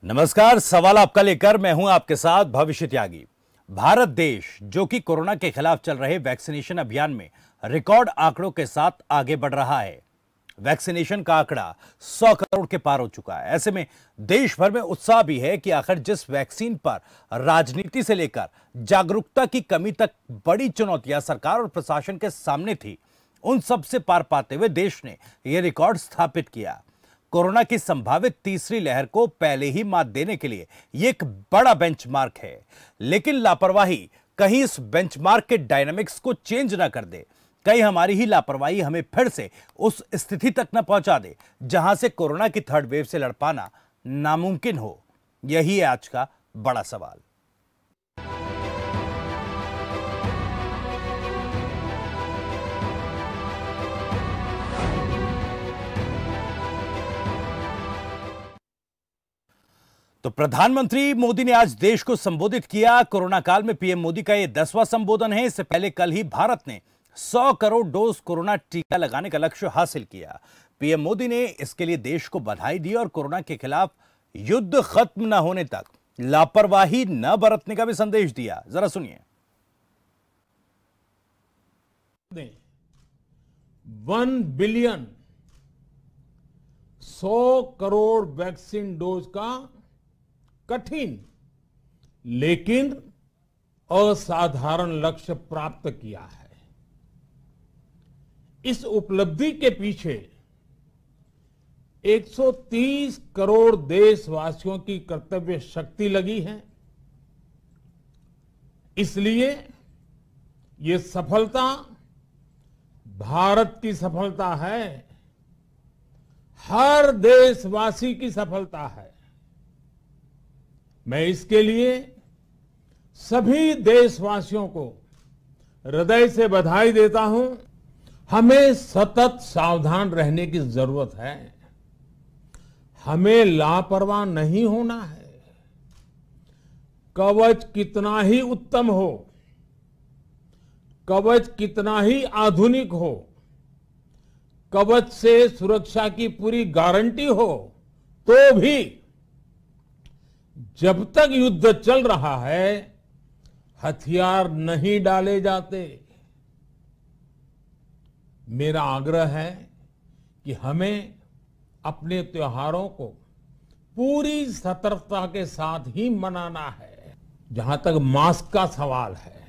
नमस्कार, सवाल आपका लेकर मैं हूं आपके साथ भविष्य त्यागी। भारत देश जो कि कोरोना के खिलाफ चल रहे वैक्सीनेशन अभियान में रिकॉर्ड आंकड़ों के साथ आगे बढ़ रहा है। वैक्सीनेशन का आंकड़ा 100 करोड़ के पार हो चुका है। ऐसे में देश भर में उत्साह भी है कि आखिर जिस वैक्सीन पर राजनीति से लेकर जागरूकता की कमी तक बड़ी चुनौतियां सरकार और प्रशासन के सामने थी, उन सब से पार पाते हुए देश ने यह रिकॉर्ड स्थापित किया। कोरोना की संभावित तीसरी लहर को पहले ही मात देने के लिए यह एक बड़ा बेंचमार्क है, लेकिन लापरवाही कहीं इस बेंचमार्क के डायनामिक्स को चेंज ना कर दे। कहीं हमारी ही लापरवाही हमें फिर से उस स्थिति तक न पहुंचा दे जहां से कोरोना की थर्ड वेव से लड़ पाना नामुमकिन हो। यही है आज का बड़ा सवाल। तो प्रधानमंत्री मोदी ने आज देश को संबोधित किया। कोरोना काल में पीएम मोदी का यह 10वां संबोधन है। इससे पहले कल ही भारत ने 100 करोड़ डोज कोरोना टीका लगाने का लक्ष्य हासिल किया। पीएम मोदी ने इसके लिए देश को बधाई दी और कोरोना के खिलाफ युद्ध खत्म न होने तक लापरवाही न बरतने का भी संदेश दिया। जरा सुनिए। 1 बिलियन 100 करोड़ वैक्सीन डोज का कठिन लेकिन असाधारण लक्ष्य प्राप्त किया है। इस उपलब्धि के पीछे 130 करोड़ देशवासियों की कर्तव्य शक्ति लगी है। इसलिए ये सफलता भारत की सफलता है, हर देशवासी की सफलता है। मैं इसके लिए सभी देशवासियों को हृदय से बधाई देता हूं। हमें सतत सावधान रहने की जरूरत है। हमें लापरवाह नहीं होना है। कवच कितना ही उत्तम हो, कवच कितना ही आधुनिक हो, कवच से सुरक्षा की पूरी गारंटी हो, तो भी जब तक युद्ध चल रहा है हथियार नहीं डाले जाते। मेरा आग्रह है कि हमें अपने त्योहारों को पूरी सतर्कता के साथ ही मनाना है। जहां तक मास्क का सवाल है,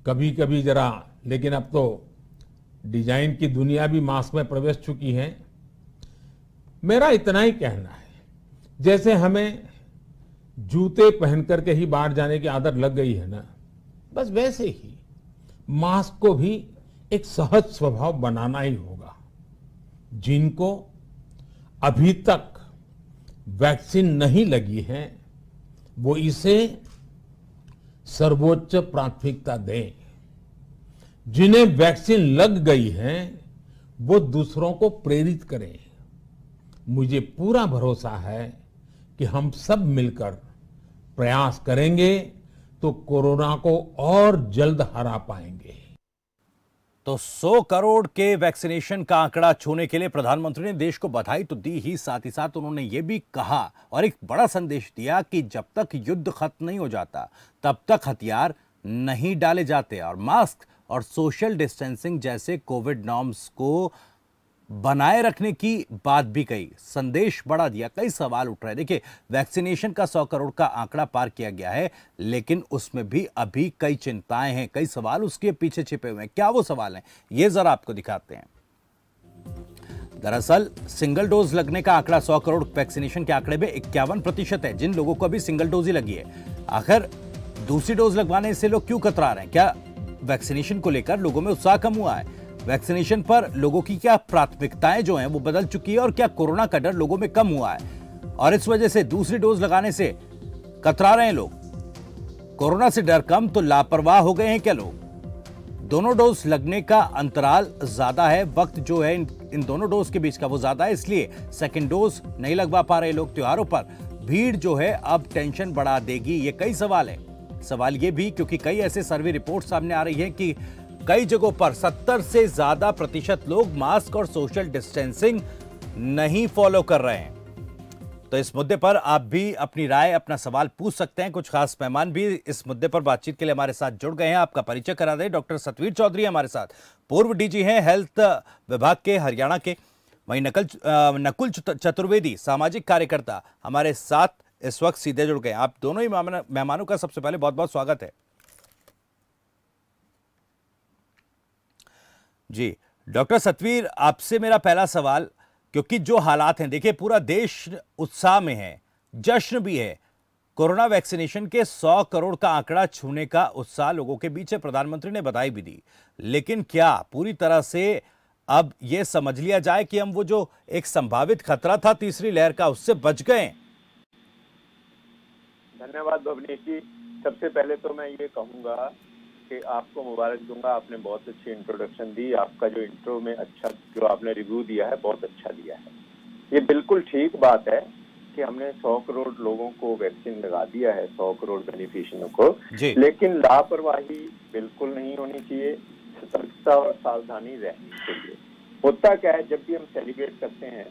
कभी कभी जरा, लेकिन अब तो डिजाइन की दुनिया भी मास्क में प्रवेश चुकी है। मेरा इतना ही कहना है, जैसे हमें जूते पहन करके ही बाहर जाने की आदत लग गई है ना, बस वैसे ही मास्क को भी एक सहज स्वभाव बनाना ही होगा। जिनको अभी तक वैक्सीन नहीं लगी है वो इसे सर्वोच्च प्राथमिकता दें। जिन्हें वैक्सीन लग गई है वो दूसरों को प्रेरित करें। मुझे पूरा भरोसा है कि हम सब मिलकर प्रयास करेंगे तो कोरोना को और जल्द हरा पाएंगे। तो 100 करोड़ के वैक्सीनेशन का आंकड़ा छूने के लिए प्रधानमंत्री ने देश को बधाई तो दी ही, साथ ही साथ उन्होंने ये भी कहा और एक बड़ा संदेश दिया कि जब तक युद्ध खत्म नहीं हो जाता तब तक हथियार नहीं डाले जाते और मास्क और सोशल डिस्टेंसिंग जैसे कोविड नॉर्म्स को बनाए रखने की बात भी कही। संदेश बड़ा दिया। कई सवाल उठ रहे हैं। देखिए, वैक्सीनेशन का 100 करोड़ का आंकड़ा पार किया गया है, लेकिन उसमें भी अभी कई चिंताएं हैं, कई सवाल उसके पीछे छिपे हुए हैं। क्या वो सवाल हैं, ये जरा आपको दिखाते हैं। दरअसल सिंगल डोज लगने का आंकड़ा 100 करोड़ वैक्सीनेशन के आंकड़े में 51% है जिन लोगों को अभी सिंगल डोज ही लगी है। आखिर दूसरी डोज लगवाने से लोग क्यों कतरा रहे हैं? क्या वैक्सीनेशन को लेकर लोगों में उत्साह कम हुआ है? वैक्सीनेशन पर लोगों की क्या प्राथमिकताएं जो हैं वो बदल चुकी है और क्या कोरोना का डर लोगों में कम हुआ है और इस वजह से दूसरी डोज लगाने से कतरा रहे हैं लोग? कोरोना से डर कम तो लापरवाह हो गए हैं क्या लोग? दोनों डोज लगने का अंतराल ज्यादा है, वक्त जो है इन दोनों डोज के बीच का वो ज्यादा है, इसलिए सेकेंड डोज नहीं लगवा पा रहे लोग। त्योहारों पर भीड़ जो है अब टेंशन बढ़ा देगी, ये कई सवाल है। सवाल ये भी क्योंकि कई ऐसे सर्वे रिपोर्ट सामने आ रही है कि कई जगहों पर 70 से ज्यादा प्रतिशत लोग मास्क और सोशल डिस्टेंसिंग नहीं फॉलो कर रहे हैं। तो इस मुद्दे पर आप भी अपनी राय, अपना सवाल पूछ सकते हैं। कुछ खास मेहमान भी इस मुद्दे पर बातचीत के लिए हमारे साथ जुड़ गए हैं। आपका परिचय करा दें, डॉक्टर सतवीर चौधरी हमारे साथ, पूर्व डीजी हैं हेल्थ विभाग के हरियाणा के। वहीं नकुल चतुर्वेदी, सामाजिक कार्यकर्ता, हमारे साथ इस वक्त सीधे जुड़ गए। आप दोनों ही मेहमानों का सबसे पहले बहुत बहुत स्वागत है जी। डॉक्टर सतवीर, आपसे मेरा पहला सवाल, क्योंकि जो हालात हैं, देखिए पूरा देश उत्साह में है, जश्न भी है, कोरोना वैक्सीनेशन के 100 करोड़ का आंकड़ा छूने का उत्साह लोगों के बीच है, प्रधानमंत्री ने बधाई भी दी। लेकिन क्या पूरी तरह से अब यह समझ लिया जाए कि हम वो जो एक संभावित खतरा था तीसरी लहर का, उससे बच गए? धन्यवाद भवनीश जी। सबसे पहले तो मैं ये कहूंगा कि आपको मुबारक दूंगा, आपने बहुत अच्छी इंट्रोडक्शन दी। आपका जो इंट्रो में अच्छा जो आपने रिव्यू दिया है, बहुत अच्छा दिया है। ये बिल्कुल ठीक बात है कि हमने 100 करोड़ लोगों को वैक्सीन लगा दिया है, 100 करोड़ बेनिफिशियरियों को, लेकिन लापरवाही बिल्कुल नहीं होनी चाहिए, सतर्कता और सावधानी रहनी चाहिए। होता क्या है, जब भी हम सेलिब्रेट करते हैं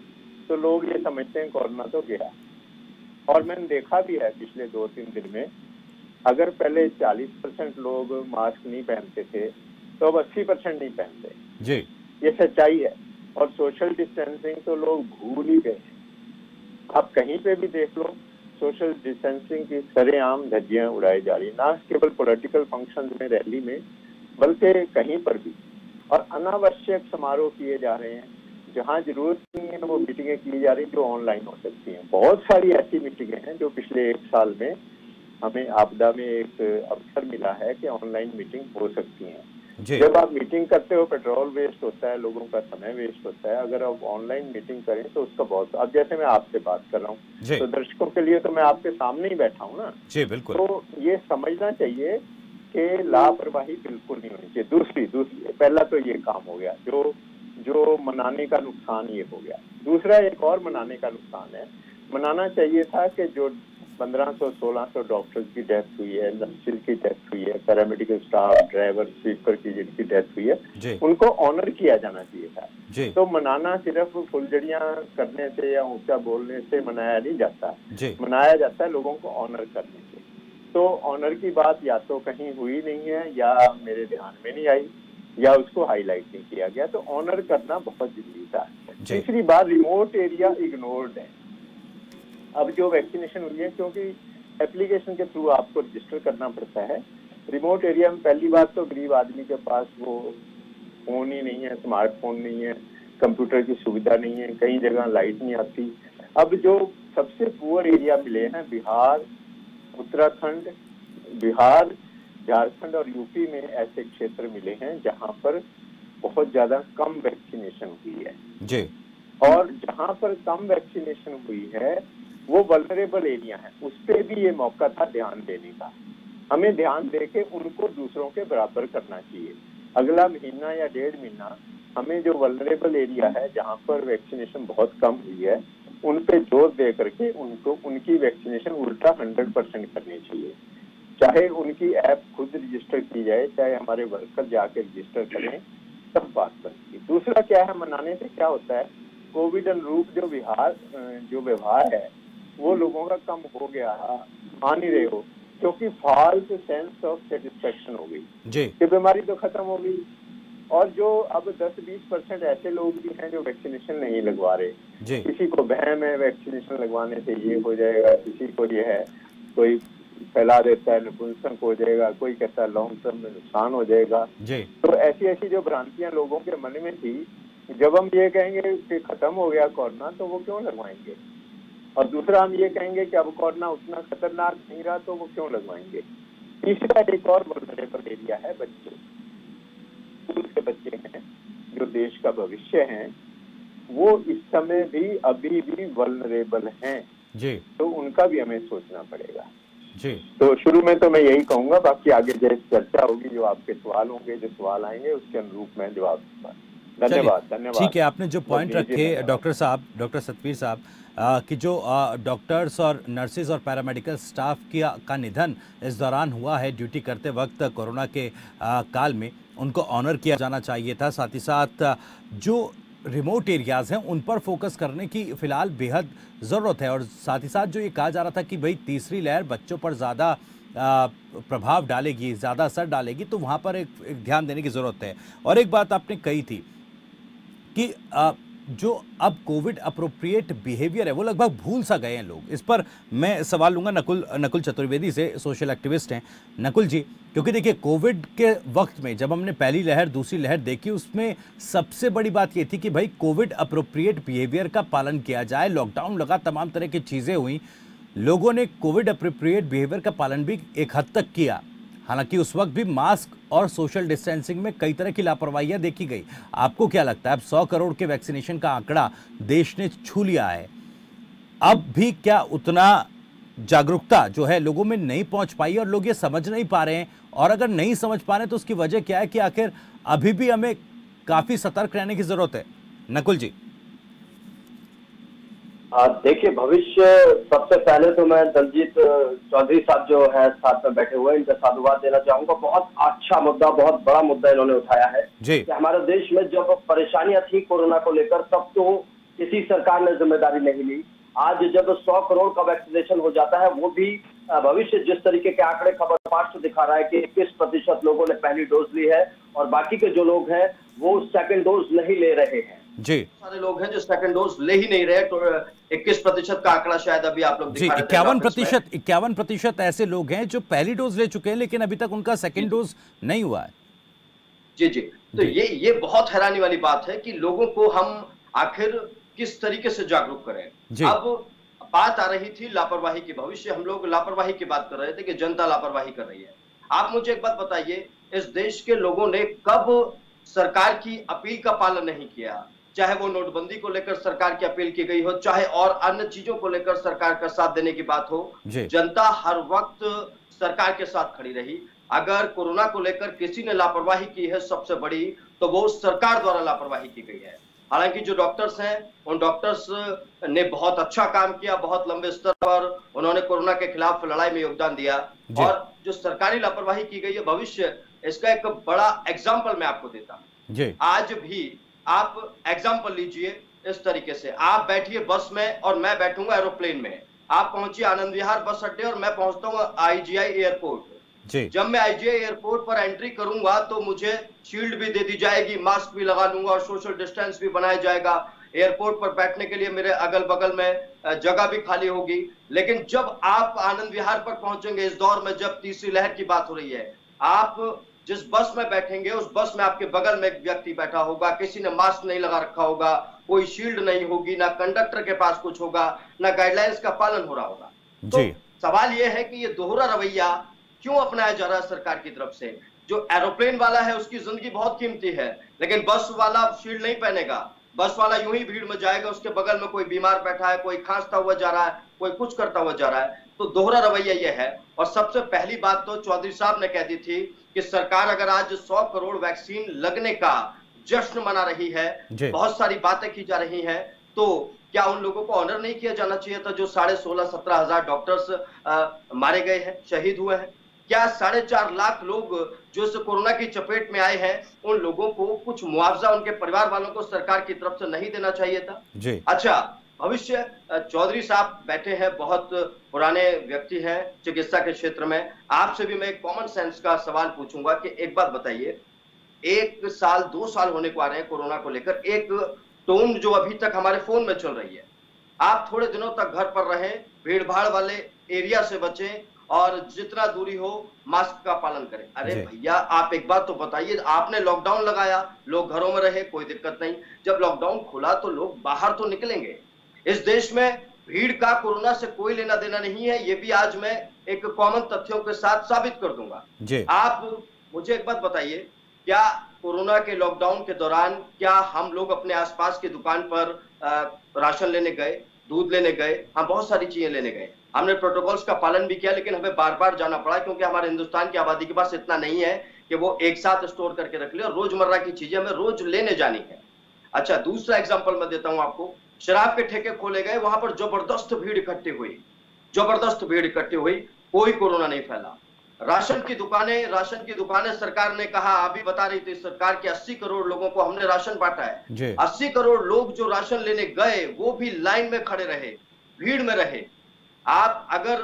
तो लोग ये समझते हैं कोरोना तो गया, और मैंने देखा भी है पिछले 2-3 दिन में, अगर पहले 40% लोग मास्क नहीं पहनते थे तो अब 80% नहीं पहनते जी। ये सच्चाई है। और सोशल डिस्टेंसिंग तो लोग भूल ही गए। आप कहीं पे भी देख लो, सोशल डिस्टेंसिंग की सरेआम धज्जियां उड़ाई जा रही, ना केवल पॉलिटिकल फंक्शन में, रैली में, बल्कि कहीं पर भी। और अनावश्यक समारोह किए जा रहे हैं, जहाँ जरूरत नहीं है वो मीटिंगें की जा रही जो ऑनलाइन हो सकती हैं। बहुत सारी ऐसी मीटिंगें हैं जो पिछले 1 साल में हमें आपदा में एक अवसर मिला है कि ऑनलाइन मीटिंग हो सकती है। जब आप मीटिंग करते हो, पेट्रोल वेस्ट होता है, लोगों का समय वेस्ट होता है। अगर आप ऑनलाइन मीटिंग करें तो उसका बहुत, अब जैसे मैं आपसे बात कर रहा हूँ तो दर्शकों के लिए तो मैं आपके सामने ही बैठा हूँ ना जी, बिल्कुल। तो ये समझना चाहिए कि लापरवाही बिल्कुल नहीं होनी चाहिए। दूसरी पहला तो ये काम हो गया, जो मनाने का नुकसान ये हो गया। दूसरा एक और मनाने का नुकसान है, मनाना चाहिए था कि जो 1500-1600 डॉक्टर्स की डेथ हुई है, नर्सिस की डेथ हुई है, पैरामेडिकल स्टाफ, ड्राइवर, स्वीपर की जिनकी डेथ हुई है, उनको ऑनर किया जाना चाहिए था। तो मनाना सिर्फ फुलझड़ियां करने से या ऊंचा बोलने से मनाया नहीं जाता, मनाया जाता है लोगों को ऑनर करने से। तो ऑनर की बात या तो कहीं हुई नहीं है, या मेरे ध्यान में नहीं आई, या उसको हाईलाइट नहीं किया गया। तो ऑनर करना बहुत जरूरी था। तीसरी बात, रिमोट एरिया इग्नोर्ड है। अब जो वैक्सीनेशन हुई है, क्योंकि एप्लीकेशन के थ्रू आपको रजिस्टर करना पड़ता है, रिमोट एरिया में पहली बात तो गरीब आदमी के पास वो फोन ही नहीं है, स्मार्टफोन नहीं है, कंप्यूटर की सुविधा नहीं है, कई जगह लाइट नहीं आती। अब जो सबसे पुअर एरिया मिले हैं, बिहार, उत्तराखंड, झारखंड और यूपी में ऐसे क्षेत्र मिले हैं जहां पर बहुत ज्यादा कम वैक्सीनेशन हुई है जी। और जहां पर कम वैक्सीनेशन हुई है वो वल्नरेबल एरिया है। उस पे भी ये मौका था ध्यान देने का। हमें ध्यान देके उनको दूसरों के बराबर करना चाहिए। अगला महीना या 1.5 महीना हमें जो वल्नरेबल एरिया है, जहां पर वैक्सीनेशन बहुत कम हुई है, उन पे जोर दे करके उनको उनकी वैक्सीनेशन उल्टा 100% करनी चाहिए। चाहे उनकी ऐप खुद रजिस्टर की जाए, चाहे हमारे वर्कर जाके रजिस्टर करें, सब बात बनती है। दूसरा क्या है, मनाने से क्या होता है, कोविड अनुरूप जो व्यवहार है वो लोगों का कम हो गया, मान ही रहे हो, क्योंकि फॉल्स सेंस ऑफ सेटिस्फेक्शन हो गई कि बीमारी तो खत्म हो गई। और जो अब 10-20% ऐसे लोग भी हैं जो वैक्सीनेशन नहीं लगवा रहे। किसी को वहम है वैक्सीनेशन लगवाने से ये हो जाएगा, किसी को ये है, कोई फैला देता है नपुंसक हो जाएगा, कोई कहता है लॉन्ग टर्म में नुकसान हो जाएगा। तो ऐसी जो भ्रांतियां लोगों के मन में थी, जब हम ये कहेंगे कि खत्म हो गया कोरोना तो वो क्यों लगवाएंगे, और दूसरा हम ये कहेंगे कि अब कोरोना उतना खतरनाक नहीं रहा तो वो क्यों लगवाएंगे। तीसरा एक और वल्नरेबल एरिया है, बच्चे, स्कूल के बच्चे हैं जो देश का भविष्य हैं, वो इस समय भी अभी भी वल्नरेबल हैं जी। तो उनका भी हमें सोचना पड़ेगा जी। तो शुरू में तो मैं यही कहूंगा, बाकी आगे जैसे चर्चा होगी, जो आपके सवाल होंगे, जो सवाल आएंगे, उसके अनुरूप मैं जवाब दूंगा। धन्यवाद। ठीक है, आपने जो पॉइंट रखे डॉक्टर सतवीर साहब, कि जो डॉक्टर्स और नर्सिस और पैरामेडिकल स्टाफ का निधन इस दौरान हुआ है ड्यूटी करते वक्त कोरोना के काल में, उनको ऑनर किया जाना चाहिए था। साथ ही साथ जो रिमोट एरियाज हैं उन पर फोकस करने की फिलहाल बेहद ज़रूरत है। और साथ ही साथ जो ये कहा जा रहा था कि भाई तीसरी लहर बच्चों पर ज़्यादा प्रभाव डालेगी, ज़्यादा असर डालेगी, तो वहाँ पर एक ध्यान देने की ज़रूरत है। और एक बात आपने कही थी कि जो अब कोविड अप्रोप्रिएट बिहेवियर है वो लगभग भूल सा गए हैं लोग। इस पर मैं सवाल लूंगा नकुल चतुर्वेदी से, सोशल एक्टिविस्ट हैं। नकुल जी, क्योंकि देखिए कोविड के वक्त में जब हमने पहली लहर दूसरी लहर देखी, उसमें सबसे बड़ी बात ये थी कि भाई कोविड अप्रोप्रिएट बिहेवियर का पालन किया जाए, लॉकडाउन लगा, तमाम तरह की चीज़ें हुई, लोगों ने कोविड अप्रोप्रिएट बिहेवियर का पालन भी एक हद तक किया। हालांकि उस वक्त भी मास्क और सोशल डिस्टेंसिंग में कई तरह की लापरवाहियां देखी गई। आपको क्या लगता है, अब 100 करोड़ के वैक्सीनेशन का आंकड़ा देश ने छू लिया है, अब भी क्या उतना जागरूकता जो है लोगों में नहीं पहुंच पाई और लोग ये समझ नहीं पा रहे हैं? और अगर नहीं समझ पा रहे हैं तो उसकी वजह क्या है कि आखिर अभी भी हमें काफी सतर्क रहने की जरूरत है? नकुल जी। देखिए, भविष्य, सबसे पहले तो मैं दलजीत चौधरी साहब जो है साथ में बैठे हुए, इनका साधुवाद देना चाहूंगा। बहुत अच्छा मुद्दा, बहुत बड़ा मुद्दा इन्होंने उठाया है कि हमारे देश में जब परेशानियां थी कोरोना को लेकर, तब तो किसी सरकार ने जिम्मेदारी नहीं ली। आज जब 100 करोड़ का वैक्सीनेशन हो जाता है, वो भी भविष्य जिस तरीके के आंकड़े खबर पाठ दिखा रहा है कि 21% लोगों ने पहली डोज ली है और बाकी के जो लोग हैं वो सेकंड डोज नहीं ले रहे हैं। जी, सारे लोग हैं जो सेकंड डोज ले ही नहीं रहे। तो 21% का आंकड़ा शायद अभी आप लोग दिखा रहे थे। 51% ऐसे लोग हैं जो पहली डोज ले चुके हैं लेकिन अभी तक उनका सेकंड डोज नहीं हुआ है। जी जी, तो ये बहुत हैरानी वाली बात है कि लोगों को हम आखिर किस तरीके से जागरूक करें। अब बात आ रही थी लापरवाही की। भविष्य हम लोग लापरवाही की बात कर रहे थे कि जनता लापरवाही कर रही है। आप मुझे एक बात बताइए, इस देश के लोगों ने कब सरकार की अपील का पालन नहीं किया? चाहे वो नोटबंदी को लेकर सरकार की अपील की गई हो, चाहे और अन्य चीजों को लेकर सरकार का साथ देने की बात हो, जनता हर वक्त सरकार के साथ खड़ी रही। अगर कोरोना को लेकर किसी ने लापरवाही की है सबसे बड़ी, तो वो सरकार द्वारा लापरवाही की गई है। हालांकि जो डॉक्टर्स हैं, उन डॉक्टर्स ने बहुत अच्छा काम किया, बहुत लंबे स्तर पर उन्होंने कोरोना के खिलाफ लड़ाई में योगदान दिया। और जो सरकारी लापरवाही की गई है, भविष्य इसका एक बड़ा एग्जाम्पल मैं आपको देता हूं। आज भी आप एग्जाम्पल लीजिए, इस तरीके से आप बैठिए बस में और मैं बैठूंगा एरोप्लेन में। आप पहुंचिए आनंद विहार बस अड्डे और मैं पहुंचता हूं IGI एयरपोर्ट। जब मैं IGI एयरपोर्ट पर एंट्री करूंगा तो मुझे शील्ड भी दे दी जाएगी, मास्क भी लगा लूंगा और सोशल डिस्टेंस भी बनाया जाएगा। एयरपोर्ट पर बैठने के लिए मेरे अगल बगल में जगह भी खाली होगी। लेकिन जब आप आनंद विहार पर पहुंचेंगे, इस दौर में जब तीसरी लहर की बात हो रही है, आप जिस बस में बैठेंगे उस बस में आपके बगल में एक व्यक्ति बैठा होगा, किसी ने मास्क नहीं लगा रखा होगा, कोई शील्ड नहीं होगी, ना कंडक्टर के पास कुछ होगा, ना गाइडलाइंस का पालन हो रहा होगा। तो सवाल यह है कि ये दोहरा रवैया क्यों अपनाया जा रहा है सरकार की तरफ से? जो एरोप्लेन वाला है उसकी जिंदगी बहुत कीमती है, लेकिन बस वाला शील्ड नहीं पहनेगा। बस वाला यूं ही भीड़ में जाएगा, उसके बगल में कोई बीमार बैठा है, कोई खांसता हुआ जा रहा है, कोई कुछ करता हुआ जा रहा है। तो दोहरा रवैया यह है। और सबसे पहली बात तो चौधरी साहब ने कह दी थी कि सरकार अगर आज 100 करोड़ वैक्सीन लगने का जश्न मना रही है, बहुत सारी बातें की जा रही हैं, तो क्या उन लोगों को ऑनर नहीं किया जाना चाहिए था जो 16,500-17 हजार डॉक्टर्स मारे गए हैं, शहीद हुए हैं? क्या 4.5 लाख लोग जो इस कोरोना की चपेट में आए हैं, उन लोगों को कुछ मुआवजा उनके परिवार वालों को सरकार की तरफ से नहीं देना चाहिए था? अच्छा, भविष्य चौधरी साहब बैठे हैं, बहुत पुराने व्यक्ति हैं चिकित्सा के क्षेत्र में। आपसे भी मैं एक कॉमन सेंस का सवाल पूछूंगा कि एक बात बताइए, 1 साल 2 साल होने को आ रहे हैं कोरोना को लेकर, एक टोन जो अभी तक हमारे फोन में चल रही है, आप थोड़े दिनों तक घर पर रहें, भीड़ भाड़ वाले एरिया से बचें और जितना दूरी हो मास्क का पालन करें। अरे भैया, आप एक बात तो बताइए, आपने लॉकडाउन लगाया, लोग घरों में रहे, कोई दिक्कत नहीं। जब लॉकडाउन खुला तो लोग बाहर तो निकलेंगे। इस देश में भीड़ का कोरोना से कोई लेना देना नहीं है, ये भी आज मैं एक कॉमन तथ्यों के साथ साबित कर दूंगा। आप मुझे एक बात बताइए, क्या कोरोना के लॉकडाउन के दौरान क्या हम लोग अपने आसपास की दुकान पर राशन लेने गए, दूध लेने गए? हम बहुत सारी चीजें लेने गए, हमने प्रोटोकॉल्स का पालन भी किया, लेकिन हमें बार बार जाना पड़ा क्योंकि हमारे हिंदुस्तान की आबादी के पास इतना नहीं है कि वो एक साथ स्टोर करके रख ले, और रोजमर्रा की चीजें हमें रोज लेने जानी है। अच्छा, दूसरा एग्जांपल मैं देता हूं आपको। शराब के ठेके खोले गए, वहां पर जबरदस्त भीड़ इकट्ठी हुई, कोई कोरोना नहीं फैला। राशन की दुकानें सरकार ने कहा, अभी बता रही थी सरकार के 80 करोड़ लोगों को हमने राशन बांटा है। 80 करोड़ लोग जो राशन लेने गए वो भी लाइन में खड़े रहे, भीड़ में रहे। आप अगर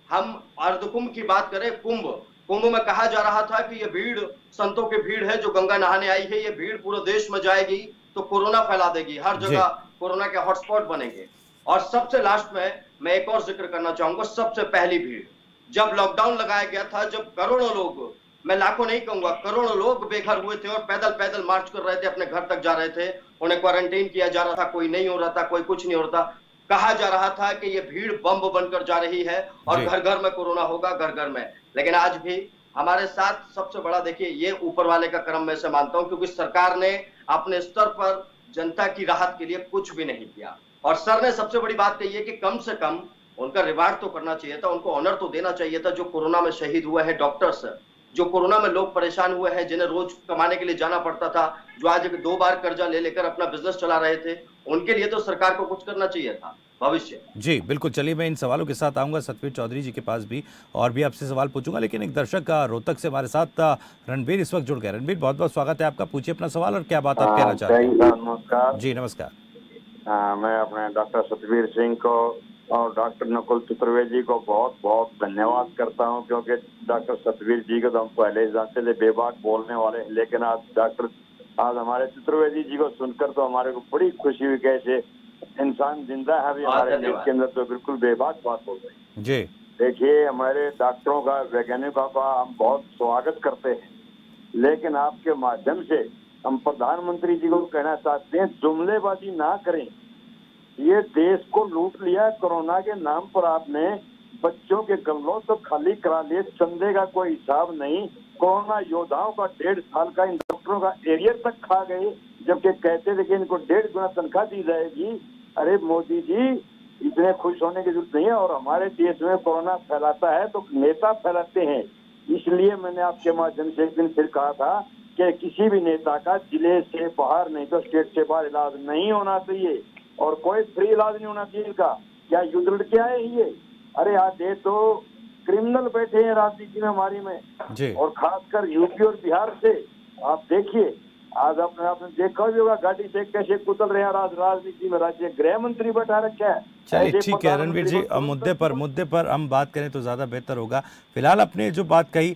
हम अर्धकुंभ की बात करें, कुंभ में कहा जा रहा था कि ये भीड़ संतों की भीड़ है जो गंगा नहाने आई है, ये भीड़ पूरे देश में जाएगी तो कोरोना फैला देगी, हर जगह कोरोना के हॉटस्पॉट बनेंगे। और सबसे लास्ट में मैं एक और जिक्र करना चाहूंगा, सबसे पहली भीड़ जब लॉकडाउन लगाया गया था, जब करोड़ों लोग, मैं लाखों नहीं कहूंगा, करोड़ों लोग बेघर हुए थे और पैदल पैदल मार्च कर रहे थे, अपने घर तक जा रहे थे, उन्हें क्वारंटाइन किया जा रहा था, कोई नहीं हो रहा था, कोई कुछ नहीं हो रहा था। कहा जा रहा था कि ये भीड़ बम बनकर जा रही है और घर घर में कोरोना होगा, घर घर में। लेकिन आज भी हमारे साथ सबसे बड़ा, देखिए, ये ऊपर वाले का कर्म मैं से मानता हूं, क्योंकि सरकार ने अपने स्तर पर जनता की राहत के लिए कुछ भी नहीं किया। और सर ने सबसे बड़ी बात कही है कि कम से कम उनका रिवार्ड तो करना चाहिए था, उनको ऑनर तो देना चाहिए था। जो कोरोना में शहीद हुए हैं डॉक्टर्स, जो कोरोना में लोग परेशान हुए हैं, जिन्हें रोज कमाने के लिए जाना पड़ता था, जो आज 2 बार कर्जा ले लेकर अपना बिजनेस चला रहे थे, उनके लिए तो सरकार को कुछ करना चाहिए था भविष्य। जी बिल्कुल, चलिए मैं इन सवालों के साथ आऊंगा सतवीर चौधरी जी के पास भी और भी आपसे सवाल पूछूंगा, लेकिन एक दर्शक रोहतक से हमारे साथ रणबीर इस वक्त जुड़ गए। रणबीर, बहुत बहुत स्वागत है आपका, पूछिए अपना सवाल और क्या बात आप कहना चाहते हैं। नमस्कार जी नमस्कार। मैं अपने डॉक्टर सतवीर सिंह को और डॉक्टर नकुल चतुर्वेदी को बहुत बहुत धन्यवाद करता हूं, क्योंकि डॉक्टर सतवीर जी को तो हम पहले ही जानते थे बेबाक बोलने वाले, लेकिन आज हमारे चतुर्वेदी जी को सुनकर तो हमारे को बड़ी खुशी हुई, कैसे इंसान जिंदा है अभी हमारे देश के अंदर, तो बिल्कुल बेबाक बात हो गई। जी देखिए, हमारे डॉक्टरों का, वैज्ञानिकों का हम बहुत स्वागत करते हैं, लेकिन आपके माध्यम से हम प्रधानमंत्री जी को कहना चाहते हैं, जुमलेबाजी ना करें। ये देश को लूट लिया कोरोना के नाम पर, आपने बच्चों के गल्लों तो खाली करा लिए, चंदे का कोई हिसाब नहीं। कोरोना योद्धाओं का 1.5 साल का इन डॉक्टरों का एरियर तक खा गए, जबकि कहते थे कि इनको 1.5 गुना तनख्वाह दी जाएगी। अरे मोदी जी, इतने खुश होने की जरूरत नहीं है। और हमारे देश में कोरोना फैलाता है तो नेता फैलाते हैं, इसलिए मैंने आपके माध्यम से एक दिन फिर कहा था कि किसी भी नेता का जिले से बाहर नहीं तो स्टेट से बाहर इलाज नहीं होना चाहिए, और कोई फ्री इलाज नहीं होना चाहिए इनका। क्या युद्ध लड़के आए ये? अरे आज ये तो क्रिमिनल बैठे हैं राजनीति में हमारी में जी। और खासकर यूपी और बिहार से। आप देखिए, आज आपने देखा भी होगा गाड़ी से कैसे कुचल रहे हैं राजनीति में, राज्य गृह मंत्री बैठा रखा है। चलिए ठीक है रणबीर जी, मुद्दे पर हम बात करें तो ज़्यादा बेहतर होगा। फिलहाल आपने जो बात कही,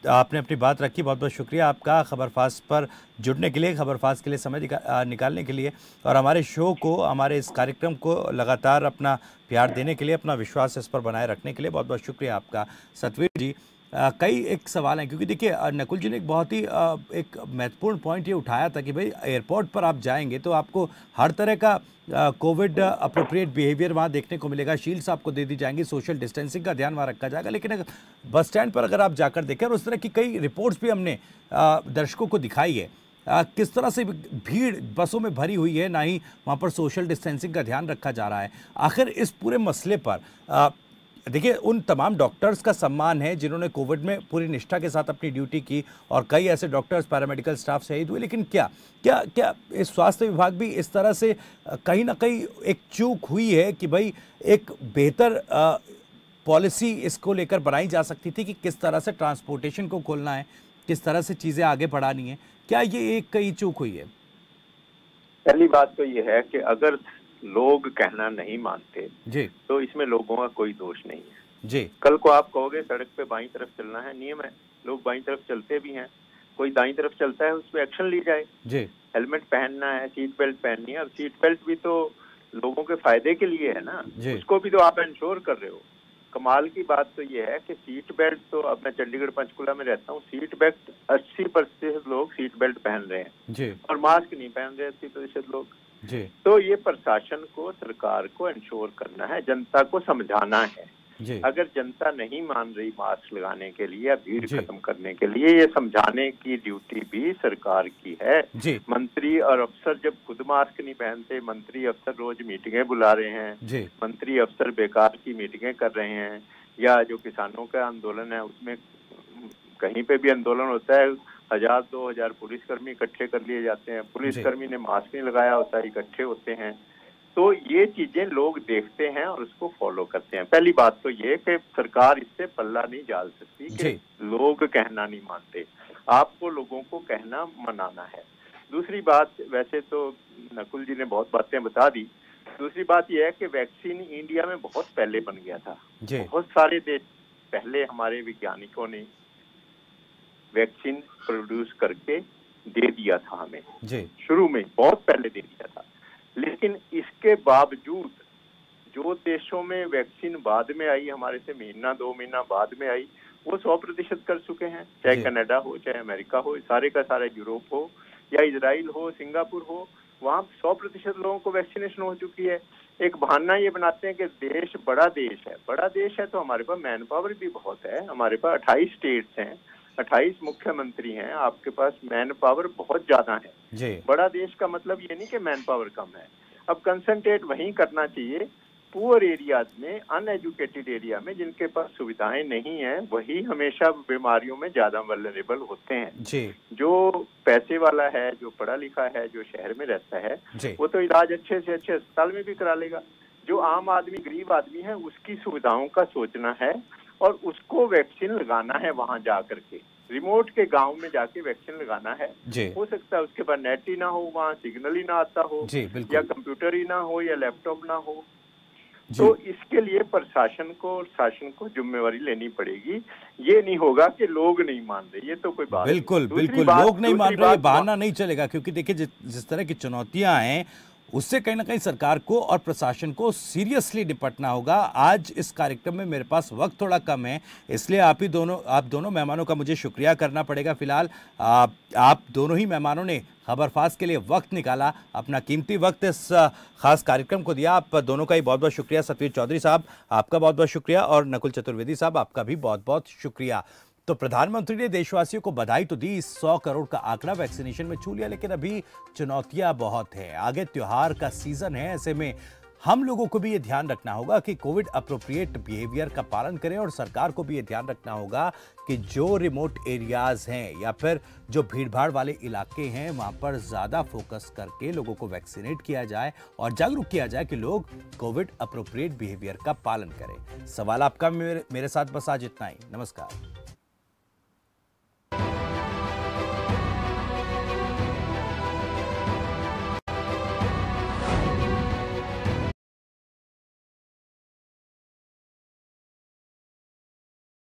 आपने अपनी बात रखी, बहुत बहुत शुक्रिया आपका खबरफास्ट पर जुड़ने के लिए, खबरफास्ट के लिए समय निकालने के लिए, और हमारे शो को, हमारे इस कार्यक्रम को लगातार अपना प्यार देने के लिए, अपना विश्वास इस पर बनाए रखने के लिए बहुत बहुत शुक्रिया आपका सतवीर जी। कई एक सवाल हैं, क्योंकि देखिए नकुल जी ने एक बहुत ही एक महत्वपूर्ण पॉइंट ये उठाया था कि भाई एयरपोर्ट पर आप जाएंगे तो आपको हर तरह का कोविड अप्रोप्रिएट बिहेवियर वहाँ देखने को मिलेगा, शील्ड्स आपको दे दी जाएंगी, सोशल डिस्टेंसिंग का ध्यान वहाँ रखा जाएगा। लेकिन अगर बस स्टैंड पर अगर आप जाकर देखें, और उस तरह की कई रिपोर्ट्स भी हमने दर्शकों को दिखाई है, किस तरह से भीड़ बसों में भरी हुई है, ना ही वहाँ पर सोशल डिस्टेंसिंग का ध्यान रखा जा रहा है। आखिर इस पूरे मसले पर देखिए, उन तमाम डॉक्टर्स का सम्मान है जिन्होंने कोविड में पूरी निष्ठा के साथ अपनी ड्यूटी की, और कई ऐसे डॉक्टर्स, पैरामेडिकल स्टाफ शहीद हुए। लेकिन क्या इस स्वास्थ्य विभाग भी इस तरह से कहीं ना कहीं एक चूक हुई है कि भाई एक बेहतर पॉलिसी इसको लेकर बनाई जा सकती थी कि किस तरह से ट्रांसपोर्टेशन को खोलना है, किस तरह से चीज़ें आगे बढ़ानी है? क्या ये एक कई चूक हुई है? पहली बात तो ये है कि अगर लोग कहना नहीं मानते जी, तो इसमें लोगों का कोई दोष नहीं है जी। कल को आप कहोगे सड़क पे बाईं तरफ चलना है, नियम है, लोग बाईं तरफ चलते भी हैं, कोई दाईं तरफ चलता है उस पर एक्शन ली जाए। जी, हेलमेट पहनना है, सीट बेल्ट पहननी है, और सीट बेल्ट भी तो लोगों के फायदे के लिए है ना, उसको भी तो आप इंश्योर कर रहे हो। कमाल की बात तो ये है कि सीट बेल्ट तो, अब मैं चंडीगढ़ पंचकुला में रहता हूँ, सीट बेल्ट 80% लोग सीट बेल्ट पहन रहे हैं जी, और मास्क नहीं पहन रहे 80% लोग जी। तो ये प्रशासन को, सरकार को इंश्योर करना है, जनता को समझाना है जी। अगर जनता नहीं मान रही मास्क लगाने के लिए या भीड़ खत्म करने के लिए, ये समझाने की ड्यूटी भी सरकार की है। मंत्री और अफसर जब खुद मास्क नहीं पहनते, मंत्री अफसर रोज मीटिंगें बुला रहे हैं, मंत्री अफसर बेकार की मीटिंगें कर रहे हैं, या जो किसानों का आंदोलन है उसमें कहीं पे भी आंदोलन होता है 1000-2000 पुलिसकर्मी इकट्ठे कर लिए जाते हैं, पुलिसकर्मी ने मास्क नहीं लगाया होता, इकट्ठे होते हैं। तो ये चीजें लोग देखते हैं और उसको फॉलो करते हैं। पहली बात तो ये कि सरकार इससे पल्ला नहीं डाल सकती कि लोग कहना नहीं मानते, आपको लोगों को कहना मनाना है। दूसरी बात, वैसे तो नकुल जी ने बहुत बातें बता दी, दूसरी बात यह है कि वैक्सीन इंडिया में बहुत पहले बन गया था। बहुत सारे देश पहले हमारे वैज्ञानिकों ने वैक्सीन प्रोड्यूस करके दे दिया था हमें, शुरू में बहुत पहले दे दिया था। लेकिन इसके बावजूद जो देशों में वैक्सीन बाद में आई, हमारे से महीना 2 महीना बाद में आई, वो 100% कर चुके हैं। चाहे कनाडा हो, चाहे अमेरिका हो, सारे का सारा यूरोप हो या इजराइल हो, सिंगापुर हो, वहाँ 100% लोगों को वैक्सीनेशन हो चुकी है। एक बहाना ये बनाते हैं कि देश बड़ा देश है। बड़ा देश है तो हमारे पास मैन पावर भी बहुत है, हमारे पास 28 स्टेट्स हैं, 28 मुख्यमंत्री हैं, आपके पास मैन पावर बहुत ज्यादा है। बड़ा देश का मतलब ये नहीं कि मैन पावर कम है। अब कंसंट्रेट वहीं करना चाहिए, पुअर एरियाज में, अनएजुकेटेड एरिया में, जिनके पास सुविधाएं नहीं है, वही हमेशा बीमारियों में ज्यादा वल्नरेबल होते हैं। जो पैसे वाला है, जो पढ़ा लिखा है, जो शहर में रहता है, वो तो इलाज अच्छे से अच्छे अस्पताल में भी करा लेगा। जो आम आदमी, गरीब आदमी है, उसकी सुविधाओं का सोचना है और उसको वैक्सीन लगाना है। वहां जा करके रिमोट के गांव में जाके वैक्सीन लगाना है। हो सकता है उसके पास नेट ही ना हो, वहाँ सिग्नल ही ना आता हो, या कंप्यूटर ही ना हो, या लैपटॉप ना हो। तो इसके लिए प्रशासन को और शासन को जिम्मेवारी लेनी पड़ेगी। ये नहीं होगा कि लोग नहीं मान रहे, ये तो कोई बात बिल्कुल लोग नहीं मान रहे, बहाना नहीं चलेगा। क्योंकि देखिए जिस तरह की चुनौतियां हैं, उससे कहीं ना कहीं सरकार को और प्रशासन को सीरियसली निपटना होगा। आज इस कार्यक्रम में मेरे पास वक्त थोड़ा कम है, इसलिए आप दोनों मेहमानों का मुझे शुक्रिया करना पड़ेगा। फिलहाल आप दोनों ही मेहमानों ने खबरफाज के लिए वक्त निकाला, अपना कीमती वक्त इस खास कार्यक्रम को दिया। आप दोनों का ही बहुत बहुत शुक्रिया। सतवीर चौधरी साहब, आपका बहुत बहुत शुक्रिया, और नकुल चतुर्वेदी साहब, आपका भी बहुत बहुत शुक्रिया। तो प्रधानमंत्री ने देशवासियों को बधाई तो दी, 100 करोड़ का आंकड़ा वैक्सीनेशन में छू लिया, लेकिन अभी चुनौतियां बहुत है। आगे त्योहार का सीजन है, ऐसे में हम लोगों को भी ये ध्यान रखना होगा कि कोविड अप्रोप्रिएट बिहेवियर का पालन करें, और सरकार को भी ये ध्यान रखना होगा कि जो रिमोट एरियाज हैं या फिर जो भीड़भाड़ वाले इलाके हैं, वहां पर ज्यादा फोकस करके लोगों को वैक्सीनेट किया जाए और जागरूक किया जाए कि लोग कोविड अप्रोप्रिएट बिहेवियर का पालन करें। सवाल आपका मेरे साथ बस आज इतना ही। नमस्कार।